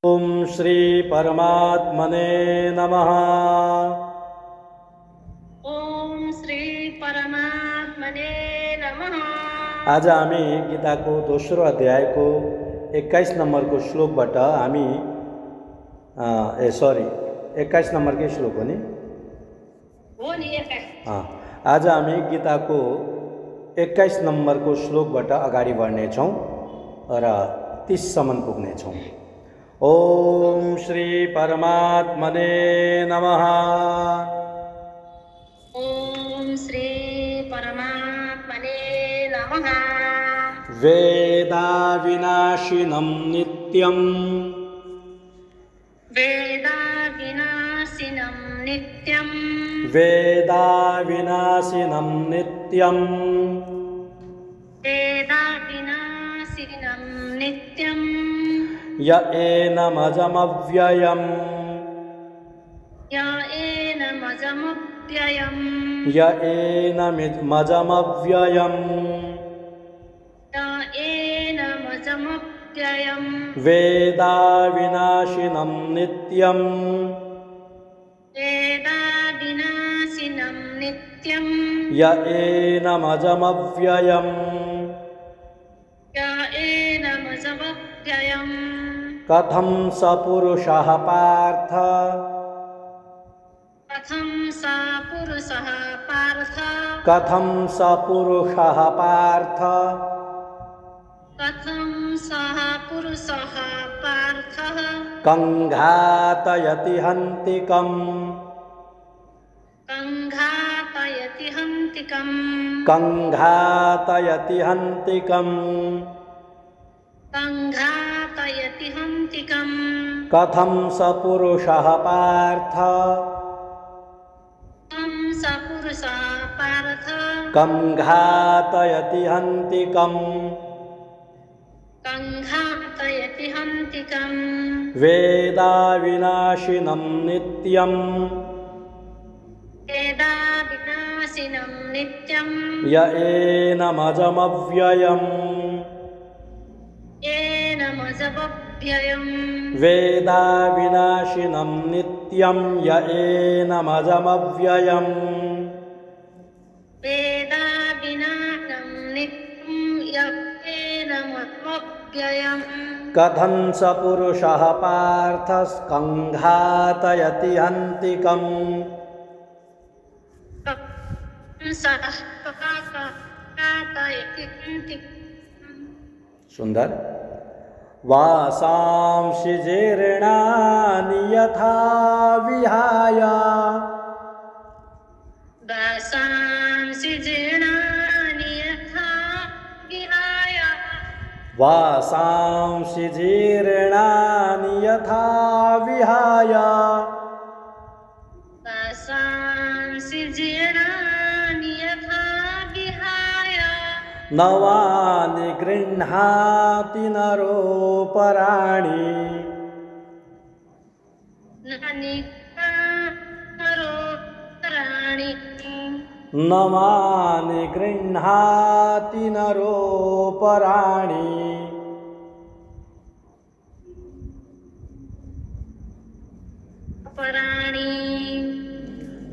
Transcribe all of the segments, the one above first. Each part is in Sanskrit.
ओम श्री परमात्मने नमः। ओम श्री परमात्मने नमः। आज हामी गीताको दोस्रो अध्यायको 21 नम्बरको श्लोकबाट हामी 21 नम्बरकै श्लोक हो नि। आज हामी गीताको 21 नम्बरको श्लोकबाट अगाडि बढ्नेछौँ र 30 सम्म पुग्नेछौँ। ओम श्री परमात्मने नमः। ओम श्री परमात्मने नमः। वेदाविनाशिनं नित्यं वेदाविनाशिनं नित्यं वेदाविनाशिनं नित्यं वेदाविनाशिनं नित्यं य एनमजमव्ययम् य एनमजमव्ययम् य एनमजमव्ययम् य एनमजमव्ययम् वेदाविनाशिनं नित्यं वेदाविनाशिनं नित्यं य एनमजमव्ययम् य एनमजमव्ययम् कथं स पुरुषः पार्थ कथं स पुरुषः पार्थ कथं स पुरुषः पार्थ कथं सः पुरुषः पार्थः कङ्घातयति हन्तिकम् कङ्घातयति हन्तिकम् कङ्घातयति हन्तिकम् कङ्घातयति हन्तिकम् कथं स पुरुषः पार्थ कथं स पुरुषः पार्थ कङ्घातयति हन्तिकम् कङ्घातयति हन्तिकम् वेदाविनाशिनं नित्यं वेदाविनाशिनं नित्यं य एनमजमव्ययम् एनमजमव्ययम् वेदाविनाशिनं नित्यं य एनमजमव्ययम् वेदाविनाशनं नित्यं य एनमजमव्ययम् कथं स पुरुषः पार्थ कङ्घातयति हन्तिकम् सुंदर। वासांसि जीर्णानि यथा विहाय वासांसि जीर्णानि यथा विहाय वासांसि जीर्णानि यथा विहाय वासांसि जीर्णानि यथा विहाय नवानि गृह्णाति नरोपराणि नवानि गृह्णाति नरोपराणि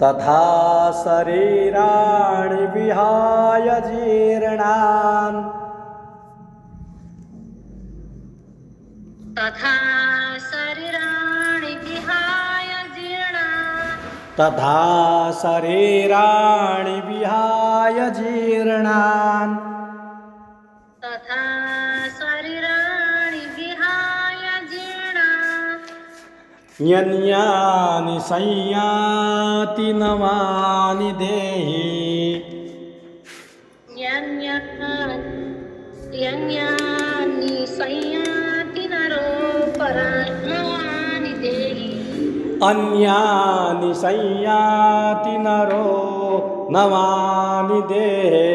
तथा शरीराणि विहाय जीर्णान् तथा शरीराणि विहाय जीर्णान् तथा शरीराणि विहाय जीर्णान् तथा शरीराणि विहाय जीर्णान् यन्यानि संयाति नवानि देहि यन्यानि संयाति नरोपराणि देहि अन्यानि संयाति नरो नवानि देहे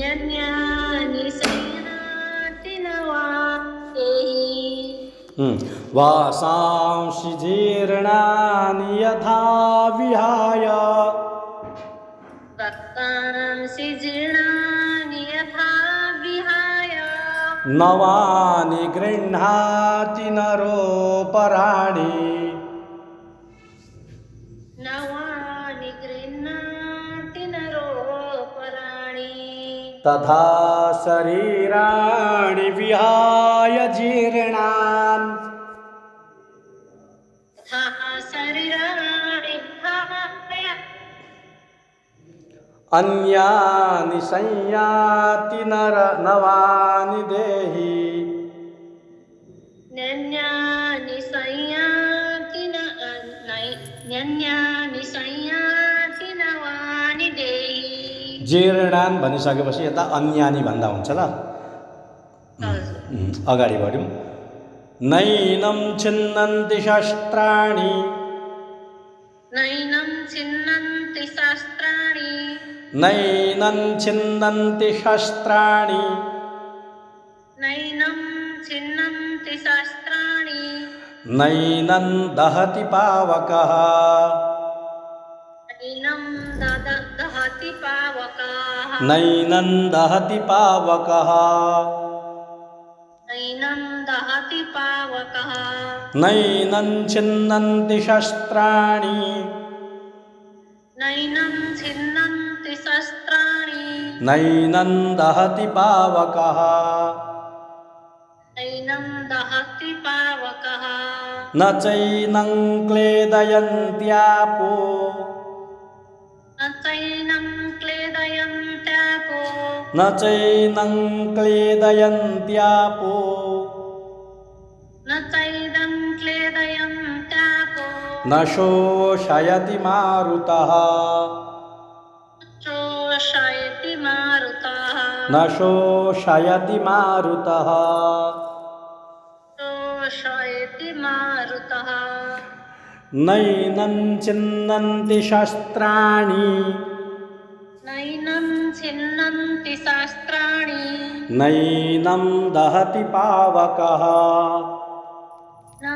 यन्यानि संयाति नवानि देहि वासांसि जीर्णानि यथा विहाय वासांसि जीर्णानि यथा नवानि गृह्णाति नरोपराणि नवानि गृह्णाति नरोपराणि तथा शरीराणि विहाय जीर्णान् तथा शरीराणि विहाय अन्यानि संयाति नवानि देहि नन्यानि संयाति नवानि देहि जीर्णान् भनिसकेपछि यता अन्यानि भन्दा हुन्छ ल। अगाडि बढ्यौँ। नैनं छिन्नन्ति शस्त्राणि नैनं छिन्नन्ति शस्त्राणि नैनं छिन्नन्ति शस्त्राणि नैनं छिन्नन्ति शस्त्राणि नैनं दहति पावकः नैनं दहति पावकः नैनं दहति पावकः नैनं दहति पावकः नैनं छिन्नन्ति शस्त्राणि नैनं छिन्नन्ति शस्त्राणि नैनं दहति पावकः नैनं दहति पावकः न चैनं क्लेदयन्त्यापो न चैनं क्लेदयन्त्यापो न चैनं क्लेदयन्त्यापो न चैनं क्लेदयन्त्यापो न शोषयति मारुतः शोषयति मारुतः न शोषयति मारुतः शोषयति मारुतः नैनं छिन्नन्ति शस्त्राणि नैनं छिन्नन्ति शस्त्राणि नैनं दहति पावकः न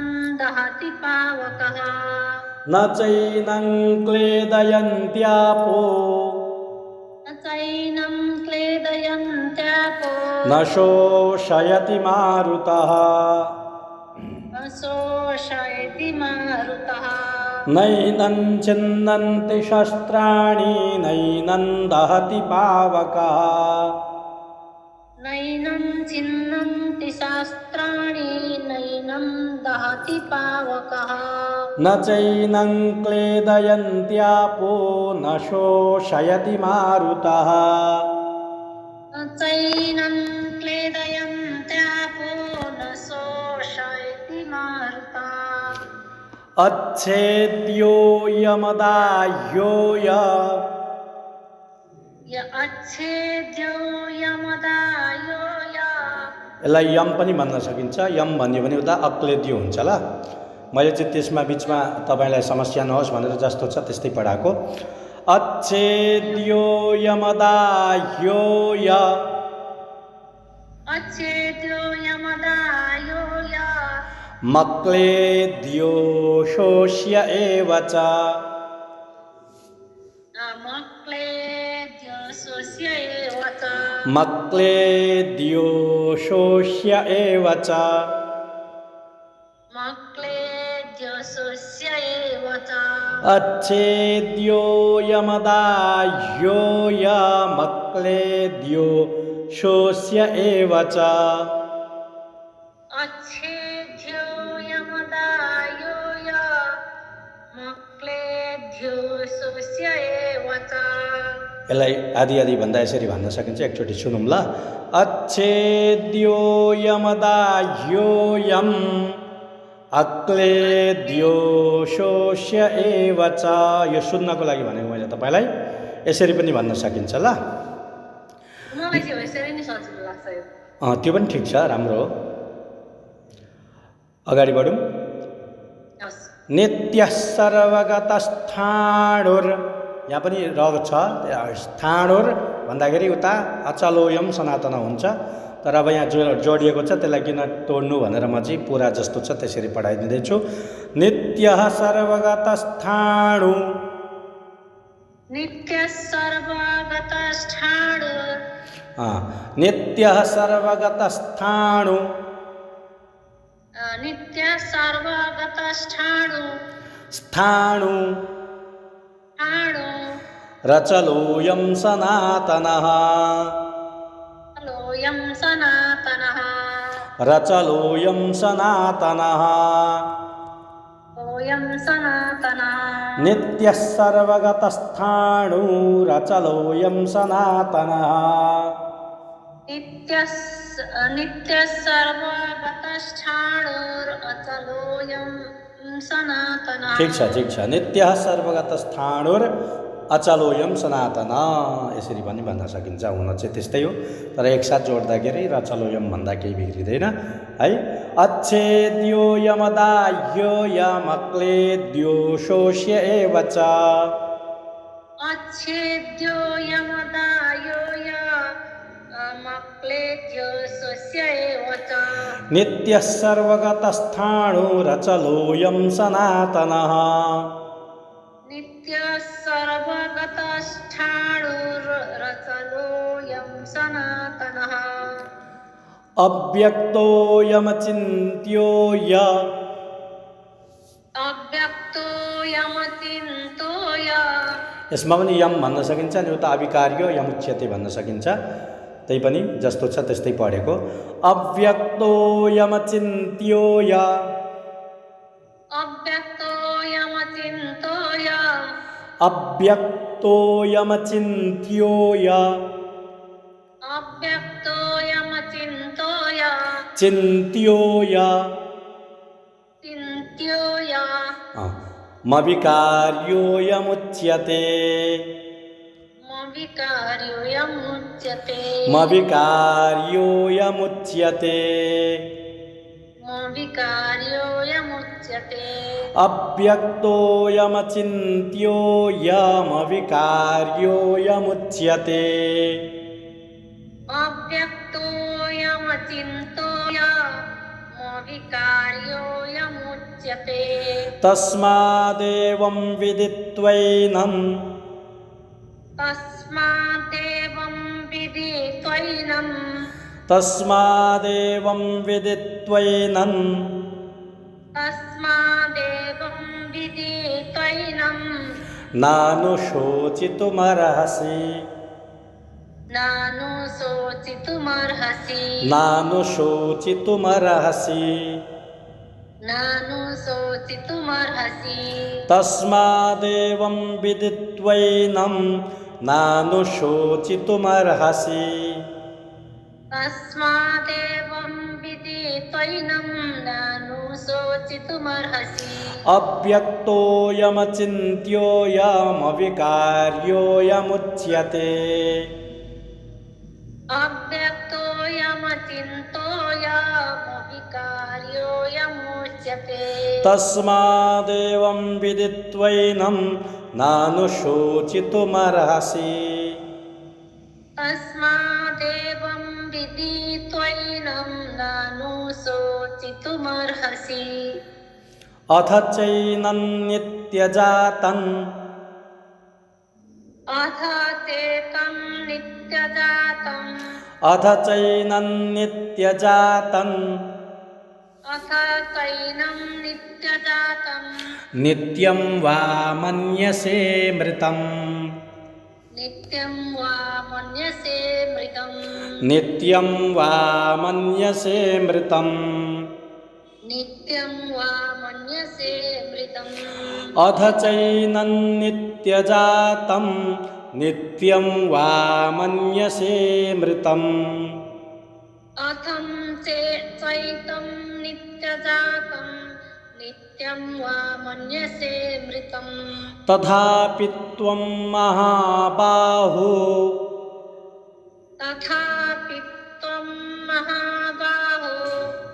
दहति पावकः न चैनं क्लेदयन्त्यापो न चैनं क्लेदयन्त्यापो न शोषयति मारुतः न शोषयति मारुतः नैनं छिन्नन्ति शस्त्राणि नैनं दहति पावकः नैनं छिन्नन्ति शस्त्राणि नैनं दहति पावकः न चैनं क्लेदयन्त्यापो न शोषयति मारुतः न चैनं क्लेदयन्त्यापो न शोषयति मारुतः अच्छेद्यो यमदाह्यो य अच्छेद्यो यमदायो य यसलाई यम पनि भन्न सकिन्छ। यम भन्यो भने उता अक्लेद्यो हुन्छ ल। मैले चाहिँ त्यसमा बिचमा तपाईँलाई समस्या नहोस् भनेर जस्तो छ त्यस्तै पढाएको। अच्छेद्यो यमदाह्यो य अच्छेद्यो यमदायो य मक्लेद्यो शोष्य एव च मक्लेद्यो शोष्य एव च मक्लेद्यो शोष्य एव च मक्लेद्यो शोष्य एव च अच्छेद्यो यमदाह्यो य मक्लेद्यो शोष्य एव च अच्छेद्यो यमदायो य मक्लेद्यो शोष्य एव च यसलाई आदि आदि भन्दा यसरी भन्न सकिन्छ। एकचोटि सुनौँ ल। अच्छेद्यो यमदाह्यो यम अक्लेद्यो शोष्य एव च। यो सुन्नको लागि भनेको मैले तपाईँलाई। यसरी पनि भन्न सकिन्छ ल। मलाई चाहिँ यसरी नै सजिलो लाग्छ यो। त्यो पनि ठिक छ, राम्रो हो। अगाडि बढौँ। हस् नित्यः सर्वगतस्थाणुर, यहाँ पनि रग छ। स्थाणुर भन्दाखेरि उता अचलोयम सनातन हुन्छ। तर अब यहाँ जोडिएको छ, त्यसलाई किन तोड्नु भनेर म चाहिँ पुरा जस्तो छ त्यसरी पढाइदिँदैछु। नित्यः सर्वगतस्थाणु नित्यः सर्वगतस्थाणु नित्यः सर्वगतस्थाणु नित्य सर्वगतस्थाणु स्थाणु स्थाणु रचलोऽयं सनातनः लोयं सनातनः रचलोऽयं सनातनः लोयं सनातनः नित्यः सर्वगतस्थाणु रचलोऽयं सनातनः नित्यः सर्वगतस्थाणुरचलोऽयं सनातनः ठिक छ नित्यः सर्वगतस्थाणुर अचलोयम सनातन यसरी पनि भन्न सकिन्छ हुन चाहिँ त्यस्तै हो तर एकसाथ जोड्दाखेरि रचलोयम भन्दा केही बिग्रिदैन है अच्छेद्यो यमदाह्यो यमक्लेद्यो शोष्य एव च अच्छेद्यो यमदाह्यो यमक्लेद्यो शोष्य एव च नित्यः सर्वगतस्थाणुरचलोयम सनातनः नित्यः सर्वगतस्थाणुरचलोऽयं सनातनः अव्यक्तोऽयमचिन्त्यो य अव्यक्तोऽयमचिन्तो य यसमा पनि यम भन्न सकिन्छ नि उता अविकार्यो यमुच्यते भन्न सकिन्छ त्यही पनि जस्तो छ त्यस्तै पढेको अव्यक्तोऽयमचिन्त्यो य अव्यक्तोऽयमचिन्तो य अव्यक्तोऽयमचिन्त्यो य अव्यक्तोऽयमचिन्तो य चिन्त्यो य चिन्त्यो य मविकार्योऽयमुच्यते मविकार्योऽयमुच्यते मविकार्योऽयमुच्यते मविकार्योऽयमुच्यते अव्यक्तोऽयमचिन्त्यो यमविकार्योऽयमुच्यते अव्यक्तोऽयमचिन्तो यमविकार्योऽयमुच्यते तस्मादेवं विदित्वैनं तस्मादेवं विदित्वैनं तस्मादेवं विदित्वैनं तस्मादेवं विदित्वैनं नानुशोचितुमर्हसि नानुशोचितुमर्हसि नानुशोचितुमर्हसि नानुशोचितुमर्हसि तस्मादेवं विदित्वैनं नानुशोचितुमर्हसि तस्मादेवं विदित्वैनं नानुशोचितुमर्हसि अव्यक्तोऽयमचिन्त्यो यमविकार्योऽयमुच्यते अव्यक्तोऽयमचिन्तो यमविकार्योऽयमुच्यते तस्मादेवं विदित्वैनं नानुशोचितुमर्हसि तस्मादेवं विदित्वैनं नानुशोचितुमर्हसि अथ चैनं नित्यजातं अथ चेतं नित्यजातम् अथ चैनं नित्यजातं अथ चैनं नित्यजातम् नित्यं वा मन्यसे मृतम् नित्यं वा मन्यसे मृतम् नित्यं वा मन्यसे मृतम् नित्यं वा मन्यसे मृतम् अथ चैनं नित्यजातं नित्यं वा मन्यसे मृतम् अथं चैतं नित्यजातं नित्यं वा मन्यसे मृतम् तथापि त्वं महाबाहो तथापि त्वं महाबाहो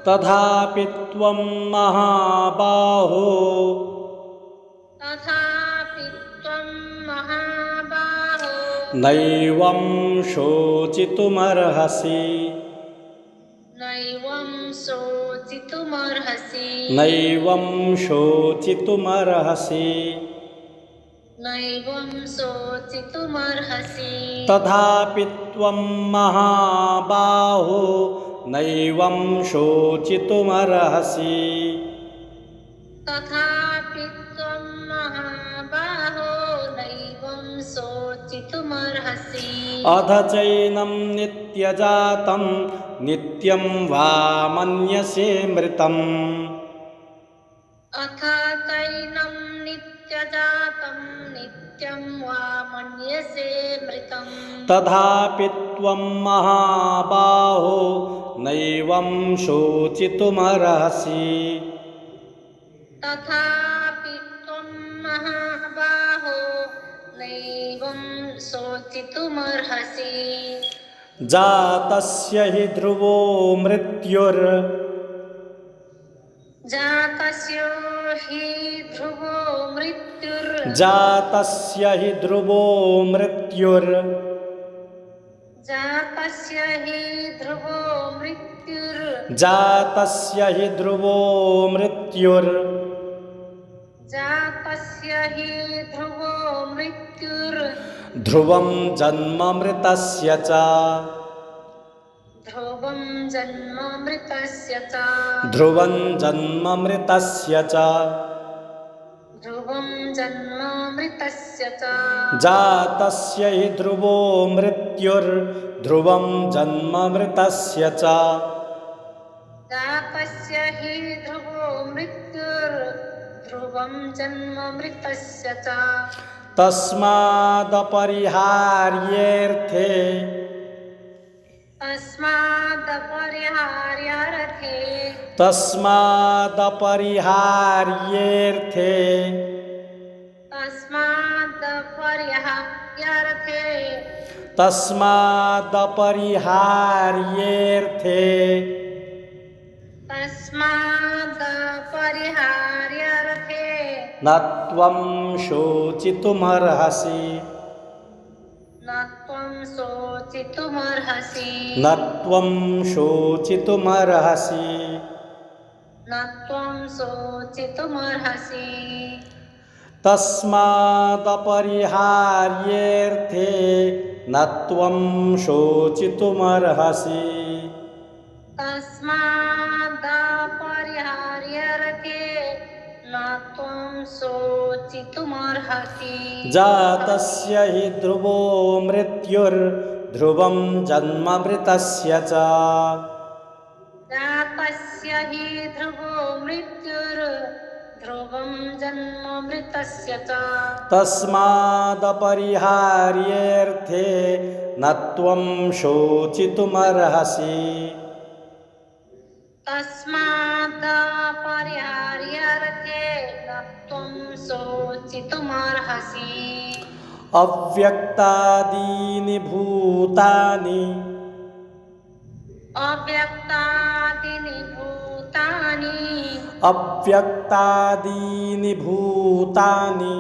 तथापि त्वं महाबाहो तथापि त्वं महाबाहो नैवं शोचितुमर्हसि नैवं शोचितुमर्हसि नैवं शोचितुमर्हसि नैवं शोचितुमर्हसि तथापि त्वं महाबाहो नैवं शोचितुमर्हसि तथापि त्वं महाबाहो नैवं शोचितुमर्हसि अथ चैनं नित्यजातं नित्यं वा मन्यसे मृतम् अथ चैनं नित्यजातं नित्यं वा मन्यसे मृतम् तथापि त्वं महाबाहो नैवं शोचितुमर्हसि तथापि त्वं महाबाहो नैवं शोचितुमर्हसि जातस्य हि ध्रुवो मृत्युर् जातस्य हि ध्रुवो मृत्युर् जातस्य हि ध्रुवो मृत्युर् जातस्य हि ध्रुवो मृत्युर् जातस्य हि ध्रुवो मृत्युर् जातस्य हि ध्रुवो मृत्युर् ध्रुवं जन्ममृतस्य च ध्रुवं जन्ममृतस्य च ध्रुवं जन्ममृतस्य च ध्रुवं जन्ममृतस्य च जातस्य हि ध्रुवो मृत्युर्ध्रुवं जन्ममृतस्य च जातस्य हि ध्रुवो मृत्युर्ध्रुवं जन्ममृतस्य च तस्मादपरिहार्येऽर्थे तस्मादपरिहार्यार्थे तस्मादपरिहार्येऽर्थे तस्मादपरिहार्यार्थे तस्मादपरिहार्येऽर्थे तस्मादपरिहार्यार्थे न त्वं शोचितुमर्हसि न त्वं शोचितुमर्हसि न त्वं शोचितुमर्हसि न त्वं शोचितुमर्हसि तस्मादपरिहार्येऽर्थे न त्वं शोचितुमर्हसि तस्मादपरिहार्यार्थे न त्वं शोचितुमर्हसि जातस्य हि ध्रुवो मृत्युर्ध्रुवं जन्ममृतस्य च जातस्य हि ध्रुवो मृत्युर्ध्रुवं जन्ममृतस्य च तस्मादपरिहार्येऽर्थे न त्वं शोचितुमर्हसि तस्मादपरिहार्यार्थे न त्वं शोचितुमर्हसि अव्यक्तादीनि भूतानि अव्यक्तादीनि भूतानि अव्यक्तादीनि भूतानि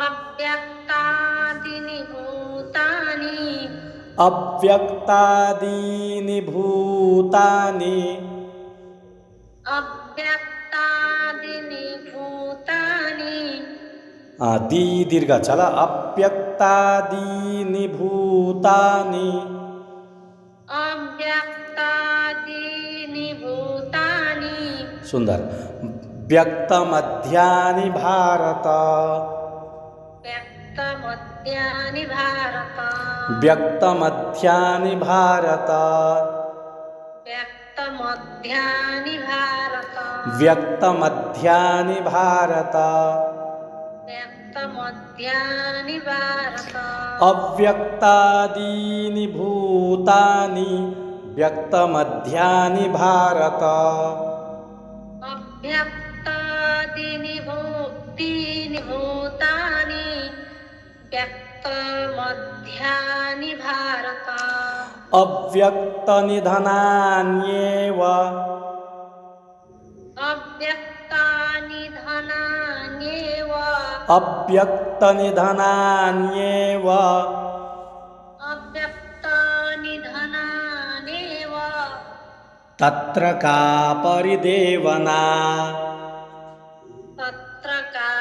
अव्यक्तादीनि भूतानि अव्यक्तादीनि भूतानि अव्यक्तादीनि भूतानि दी दीर्घ चला अव्यक्तादीनि भूतानि अव्यक्तादीनि भूतानि सुंदर व्यक्तमध्यानि भारत व्यक्तमध्यानि भारत व्यक्तमध्यानि भारत व्यक्तमध्यानि भारत व्यक्तमध्यानि भारत व्यक्तमध्यानि भारत अव्यक्तादीनि भूतानि व्यक्तमध्यानि भारत अव्यक्तादीनि भूतानि व्यक्तमध्यानि भारत अव्यक्तनिधनान्येव अव्यक्तानि धनान्येव अव्यक्तनिधनान्येव अव्यक्तानि धनान्येव तत्र का परिदेवना तत्र का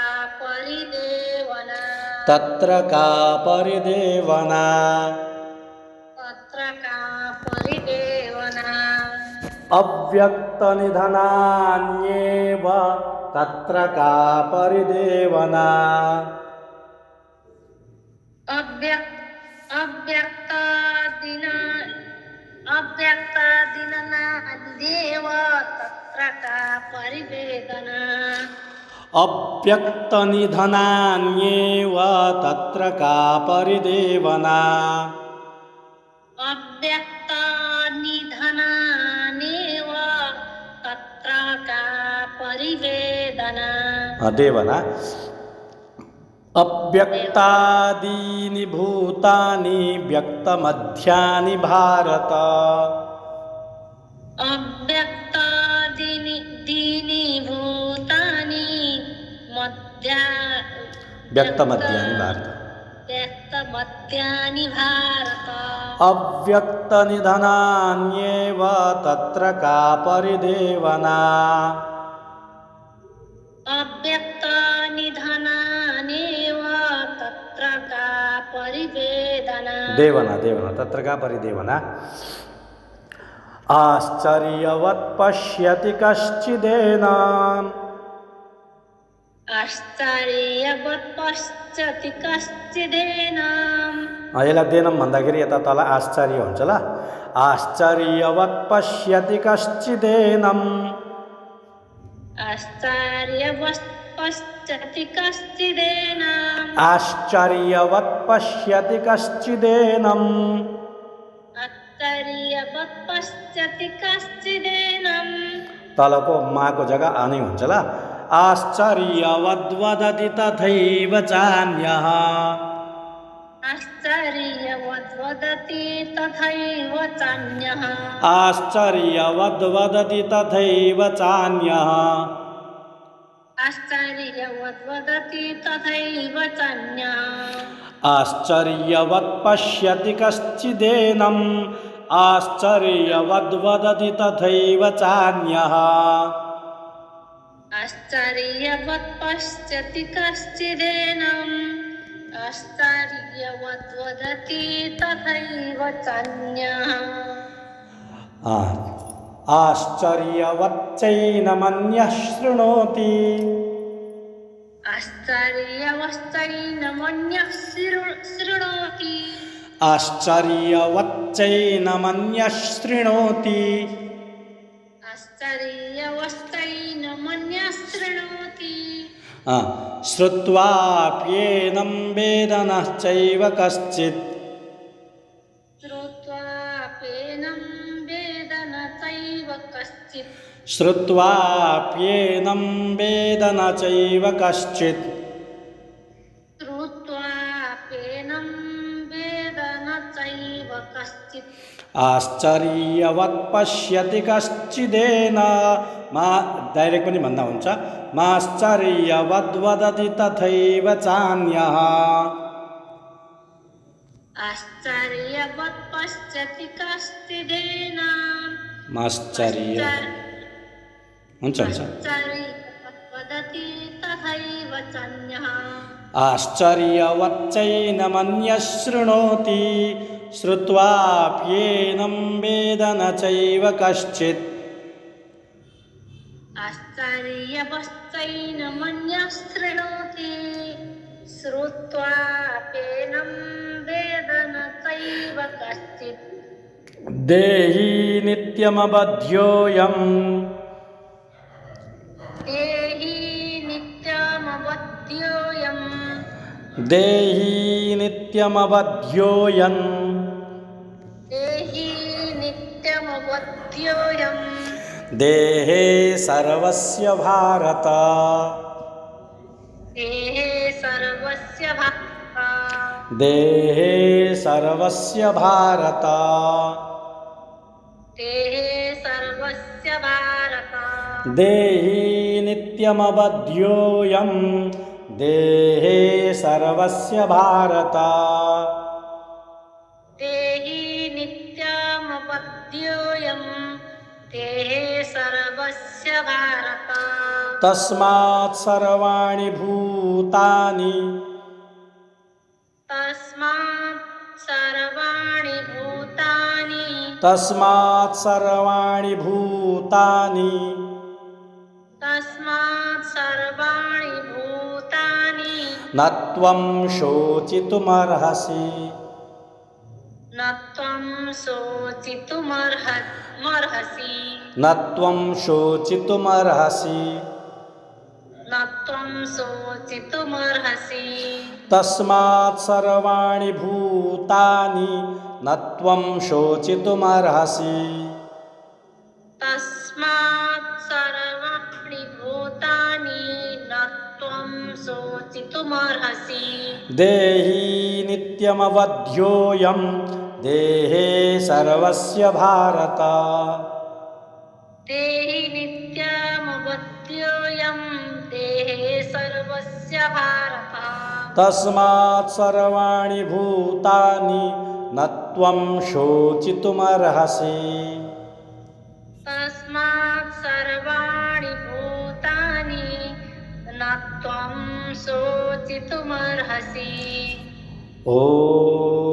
परिदेवना तत्र का परिदेवना तत्र का परिदेवना अव्यक्तनिधनान्येव तत्र का परिदेवना अव्यक्तादिननादेव तत्र का परिवेदना अव्यक्तनिधनान्येव तत्र का परिदेवना अव्यक्तानिधनानेव तत्र का परिवेदना देवना अव्यक्तादीनि भूतानि व्यक्तमध्यानि भारत अव्यक्तादीनि भूतानि मध्या व्यक्तमध्यानि भारत व्यक्तमध्यानि भारत अव्यक्तनिधनान्येव तत्र का परिदेवना अव्यक्तनिधनानेव तत्र का परिवेदना देवना देवना तत्र का परिदेवना आश्चर्यवत् पश्यति कश्चिदेनाम् आश्चर्यवत् पश्यति कश्चिदेनाम् यसलाई देनम भन्दाखेरि यता तल आश्चर्य हुन्छ ल आश्चर्यवत् पश्यति कश्चिदेनम् आश्चर्यवत् पश्यति कश्चिदेनाम् आश्चर्यवत् पश्यति कश्चिदेनम् आश्चर्यवत् पश्यति कश्चिदेनम् तलको माको जग्गा आनी हुन्छ ल आश्चर्यवद्वदति तथैव चान्यः आश्चर्यवद्वदति तथैव चान्यः आश्चर्यवद्वदति तथैव चान्यः आश्चर्यवद्वदति तथैव चान्यः आश्चर्यवत् पश्यति कश्चिदेनम् आश्चर्यवद्वदति तथैव चान्यः आश्चर्यवत् पश्यति कश्चिदेनम् आश्चर्यवद्वदति तथैव चान्यः आश्चर्यवच्चैनमन्यः शृणोति आश्चर्यवश्चैनमन्यः शृणोति आश्चर्यवच्चैनमन्यः शृणोति आश्चर्यवश्चैनमन्यः शृणोति श्रुत्वाप्येनं वेद न चैव कश्चित् श्रुत्वाप्येनं वेद न चैव कश्चित् श्रुत्वाप्येनं वेद न चैव कश्चित् श्रुत्वाप्येनं वेद न चैव कश्चित् आश्चर्यवत् पश्यति कश्चिदेन मा डाइरेक्ट पनि भन्दा हुन्छ माश्चर्यवद्वदति तथैव चान्यः आश्चर्यवत् पश्यति कश्चिदेन माश्चर्य हुन्छ हुन्छ आश्चर्यवद्वदति तथैव चान्यः आश्चर्यवच्चैनमन्यः शृणोति श्रुत्वाप्येनं वेद न चैव कश्चित् आश्चर्यवश्चैनमन्यः शृणोति श्रुत्वाप्येनं वेद न चैव कश्चित् देहि नित्यमबध्योऽयम् देहि नित्यमबध्योऽयम् देहि नित्यमबध्योऽयम् देहि नित्यमबध्योऽयम् देहे सर्वस्य भारत देहे सर्वस्य भारत देहे सर्वस्य भारत देहे सर्वस्य भारत देहि नित्यमबध्योऽयम् देहे सर्वस्य भारत देहि नित्यमबध्योऽयम् देहे सर्वस्य भारत तस्मात् सर्वाणि भूतानि तस्मात् सर्वाणि भूतानि तस्मात् सर्वाणि भूतानि न त्वं शोचितुमर्हसि न त्वं शोचितुमर्हसि न त्वं शोचितुमर्हसि न त्वं शोचितुमर्हसि तस्मात् सर्वाणि भूतानि न त्वं शोचितुमर्हसि तस्मात् सर्वाणि भूतानि न त्वं शोचितुमर्हसि देहि नित्यमवध्योऽयं देहे सर्वस्य भारत देहि नित्यमवध्योऽयं देहे सर्वस्य भारत तस्मात् सर्वाणि भूतानि न त्वं शोचितुमर्हसि तस्मात् सर्वाणि भूतानि न त्वं शोचितुमर्हसि। ॐ